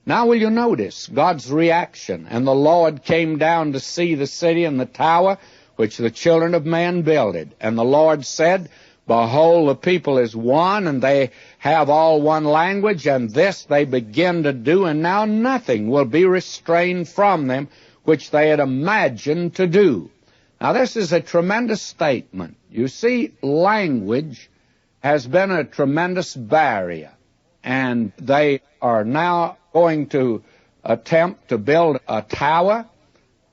Now will you notice God's reaction? And the Lord came down to see the city and the tower which the children of man builded. And the Lord said, Behold, the people is one, and they have all one language, and this they begin to do, and now nothing will be restrained from them which they had imagined to do. Now this is a tremendous statement. You see, language has been a tremendous barrier, and they are now going to attempt to build a tower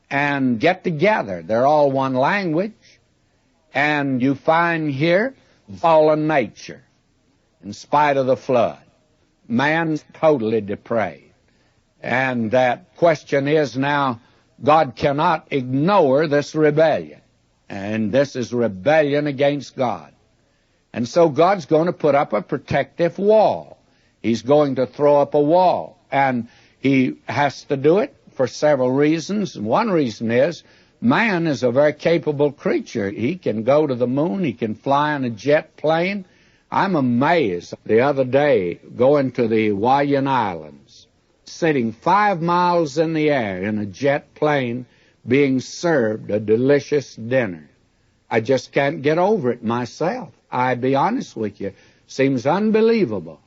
and get together. They're all one language, and you find here fallen nature in spite of the flood. Man's totally depraved. And that question is now, God cannot ignore this rebellion. And this is rebellion against God. And so God's going to put up a protective wall. He's going to throw up a wall. And he has to do it for several reasons. One reason is man is a very capable creature. He can go to the moon. He can fly in a jet plane. I'm amazed the other day going to the Hawaiian Islands, sitting 5 miles in the air in a jet plane being served a delicious dinner. I just can't get over it myself. I'd be honest with you. Seems unbelievable.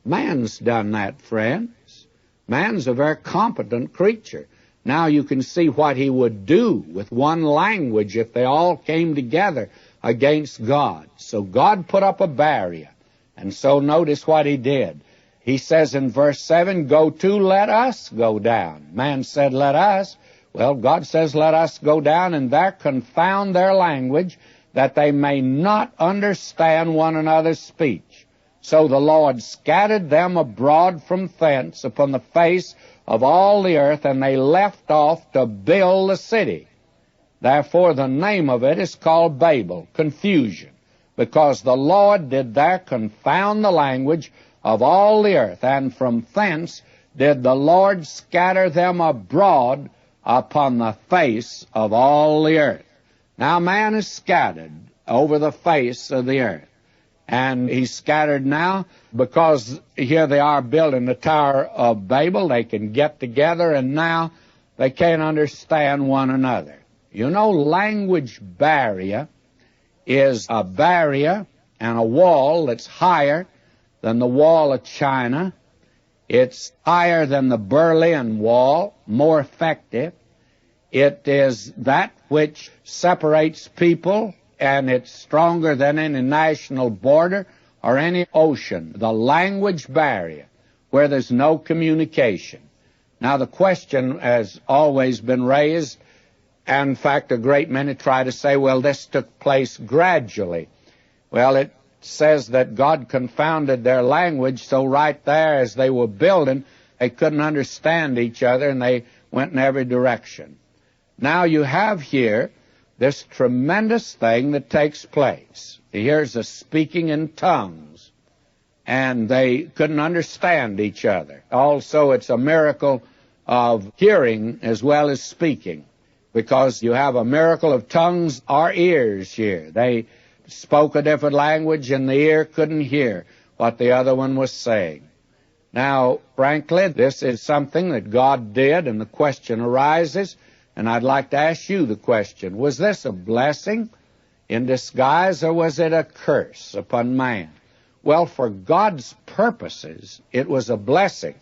Man's done that, friends. Man's a very competent creature. Now you can see what he would do with one language if they all came together against God. So God put up a barrier. And so notice what he did. He says in verse 7, Go to, let us go down. Man said, let us. Well, God says, let us go down and there confound their language, that they may not understand one another's speech. So the Lord scattered them abroad from thence upon the face of all the earth, and they left off to build the city. Therefore the name of it is called Babel Confusion, because the Lord did there confound the language of all the earth, and from thence did the Lord scatter them abroad upon the face of all the earth. Now man is scattered over the face of the earth. And he's scattered now because here they are building the Tower of Babel. They can get together, and now they can't understand one another. You know, language barrier is a barrier and a wall that's higher than the wall of China. It's higher than the Berlin Wall, more effective. It is that which separates people, and it's stronger than any national border or any ocean. The language barrier, where there's no communication. Now the question has always been raised, and in fact a great many try to say, well, this took place gradually. Well, it says that God confounded their language, so right there as they were building, they couldn't understand each other, and they went in every direction. Now you have here this tremendous thing that takes place. Here's a speaking in tongues, and they couldn't understand each other. Also, it's a miracle of hearing as well as speaking, because you have a miracle of tongues or ears here. They spoke a different language, and the ear couldn't hear what the other one was saying. Now, frankly, this is something that God did, and the question arises, and I'd like to ask you the question, was this a blessing in disguise, or was it a curse upon man? Well, for God's purposes, it was a blessing.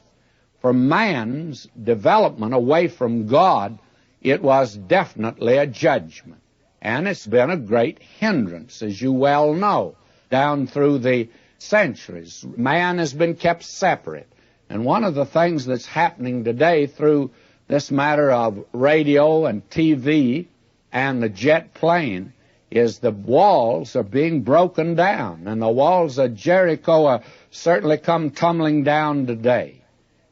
For man's development away from God, it was definitely a judgment. And it's been a great hindrance, as you well know, down through the centuries. Man has been kept separate. And one of the things that's happening today through this matter of radio and TV and the jet plane is the walls are being broken down, and the walls of Jericho are certainly come tumbling down today.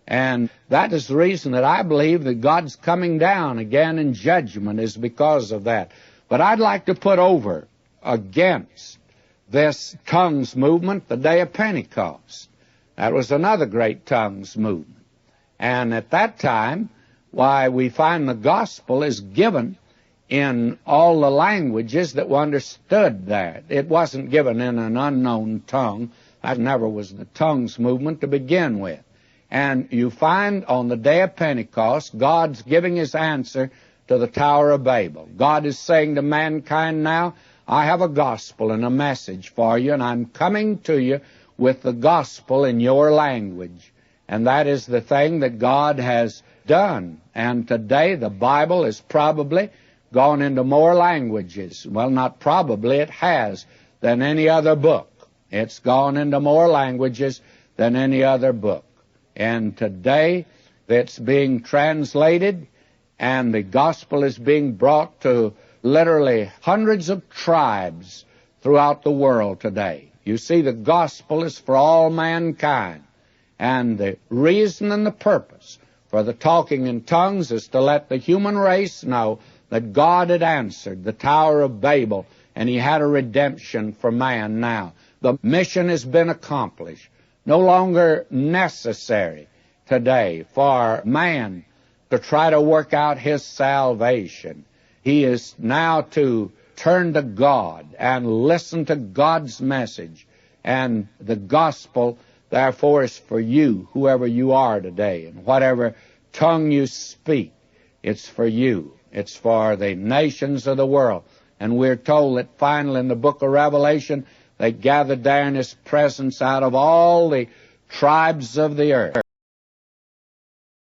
And that is the reason that I believe that God's coming down again in judgment, is because of that. But I'd like to put over against this tongues movement the day of Pentecost. That was another great tongues movement. And at that time, why, we find the gospel is given in all the languages that were understood there. It wasn't given in an unknown tongue. That never was the tongues movement to begin with. And you find on the day of Pentecost, God's giving his answer to the Tower of Babel. God is saying to mankind now, I have a gospel and a message for you, and I'm coming to you with the gospel in your language. And that is the thing that God has done. And today the Bible has probably gone into more languages. Well, not probably, it has, than any other book. It's gone into more languages than any other book. And today it's being translated, and the gospel is being brought to literally hundreds of tribes throughout the world today. You see, the gospel is for all mankind. And the reason and the purpose for the talking in tongues is to let the human race know that God had answered the Tower of Babel, and he had a redemption for man now. The mission has been accomplished. No longer necessary today for man to try to work out his salvation. He is now to turn to God and listen to God's message. And the gospel, therefore, is for you, whoever you are today, and whatever tongue you speak. It's for you. It's for the nations of the world. And we're told that finally in the book of Revelation, they gathered there in his presence out of all the tribes of the earth.